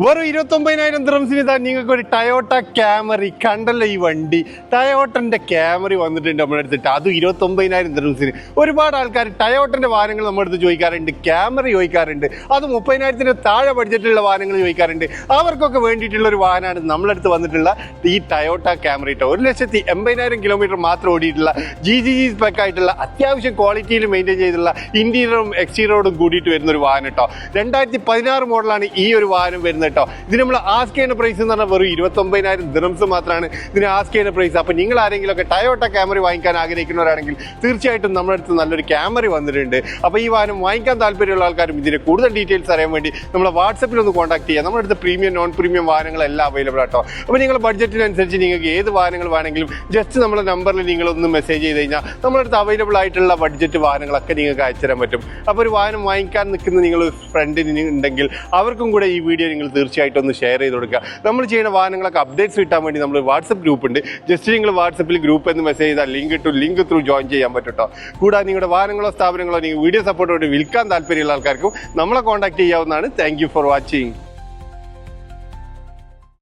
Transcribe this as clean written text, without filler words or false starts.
വെറും 29,000 ദിറംസിന് ഇതാ നിങ്ങൾക്ക് ഒരു ടയോട്ട ക്യാമറി കണ്ടല്ലോ. ഈ വണ്ടി ടയോട്ടന്റെ ക്യാമറി വന്നിട്ടുണ്ട് നമ്മുടെ അടുത്തിട്ട്, അതും 29,000 ദിറംസിന്. ഒരുപാട് ആൾക്കാർ ടയോട്ടന്റെ വാഹനങ്ങൾ നമ്മുടെ അടുത്ത് ചോദിക്കാറുണ്ട്, ക്യാമറി ചോദിക്കാറുണ്ട്, അത് 30,000 താഴെ ബഡ്ജറ്റിലുള്ള വാഹനങ്ങൾ ചോദിക്കാറുണ്ട്. അവർക്കൊക്കെ വേണ്ടിയിട്ടുള്ള ഒരു വാഹനമാണ് നമ്മുടെ അടുത്ത് വന്നിട്ടുള്ള ഈ ടയോട്ട ക്യാമറി. 1,80,000 കിലോമീറ്റർ മാത്രം ഓടിയിട്ടുള്ള ജി സ്പെക്ക് ആയിട്ടുള്ള അത്യാവശ്യം ക്വാളിറ്റിയിൽ മെയിൻറ്റെയിൻ ചെയ്തിട്ടുള്ള ഇന്റീരിയറും എക്സ്റ്റീരിയറും കൂടിയിട്ട് വരുന്ന ഒരു വാഹനം കേട്ടോ. 2016 മോഡലാണ് ഈ ഒരു വാഹനം വരുന്നത് കേട്ടോ. ഇതിന് നമ്മൾ ആസ്ക് ചെയ്യുന്ന പ്രൈസ് എന്ന് പറഞ്ഞാൽ വെറും 29,000 ദിറംസ് മാത്രമാണ് ഇതിന് ആസ്ക് ചെയ്യുന്ന പ്രൈസ്. അപ്പോൾ നിങ്ങൾ ആരെങ്കിലും ഒക്കെ ടയോട്ട ക്യാമറി വാങ്ങിക്കാൻ ആഗ്രഹിക്കുന്നവരാണെങ്കിൽ തീർച്ചയായിട്ടും നമ്മുടെ അടുത്ത് നല്ലൊരു ക്യാമറി വന്നിട്ടുണ്ട്. അപ്പോൾ ഈ വാഹനം വാങ്ങിക്കാൻ താല്പര്യമുള്ള ആൾക്കാരും ഇതിന്റെ കൂടുതൽ ഡീറ്റെയിൽസ് അറിയാൻ വേണ്ടി നമ്മളെ വാട്സപ്പിൽ ഒന്ന് കോൺടാക്ട് ചെയ്യുക. നമ്മുടെ അടുത്ത് പ്രീമിയം നോൺ പ്രീമിയം വാഹനങ്ങളെല്ലാം അവൈലബിൾ ആട്ടോ. അപ്പോൾ നിങ്ങളുടെ ബഡ്ജറ്റിനനുസരിച്ച് നിങ്ങൾക്ക് ഏത് വാഹനങ്ങൾ വേണമെങ്കിലും ജസ്റ്റ് നമ്മുടെ നമ്പറിൽ നിങ്ങളൊന്ന് മെസ്സേജ് ചെയ്ത് കഴിഞ്ഞാൽ നമ്മുടെ അടുത്ത് അവൈലബിൾ ആയിട്ടുള്ള ബഡ്ജറ്റ് വാഹനങ്ങളൊക്കെ നിങ്ങൾക്ക് അയച്ചുതരാൻ പറ്റും. അപ്പോൾ ഒരു വാഹനം വാങ്ങിക്കാൻ നിൽക്കുന്ന നിങ്ങൾ ഫ്രണ്ടിന് ഉണ്ടെങ്കിൽ അവർക്കും കൂടെ ഈ വീഡിയോ നിങ്ങൾ തീർച്ചയായിട്ടും ഒന്ന് ഷെയർ ചെയ്ത് കൊടുക്കുക. നമ്മൾ ചെയ്യുന്ന വാഹനങ്ങളൊക്കെ അപ്ഡേറ്റ്സ് കിട്ടാൻ വേണ്ടി നമ്മൾ വാട്സപ്പ് ഗ്രൂപ്പ് ഉണ്ട്. ജസ്റ്റ് നിങ്ങൾ വാട്സപ്പിൽ ഗ്രൂപ്പ് എന്ന് മെസ്സേജ് ചെയ്താൽ ലിങ്ക് ത്രൂ ജോയിൻ ചെയ്യാൻ പറ്റും കേട്ടോ. കൂടാതെ നിങ്ങളുടെ വാഹനങ്ങളോ സ്ഥാപനങ്ങളോ നിങ്ങൾ വീഡിയോ സപ്പോർട്ടോട് വിൽക്കാൻ താല്പര്യമുള്ള ആൾക്കാർക്കും നമ്മളെ കോൺടാക്ട് ചെയ്യാവുന്നതാണ്. Thank you for watching.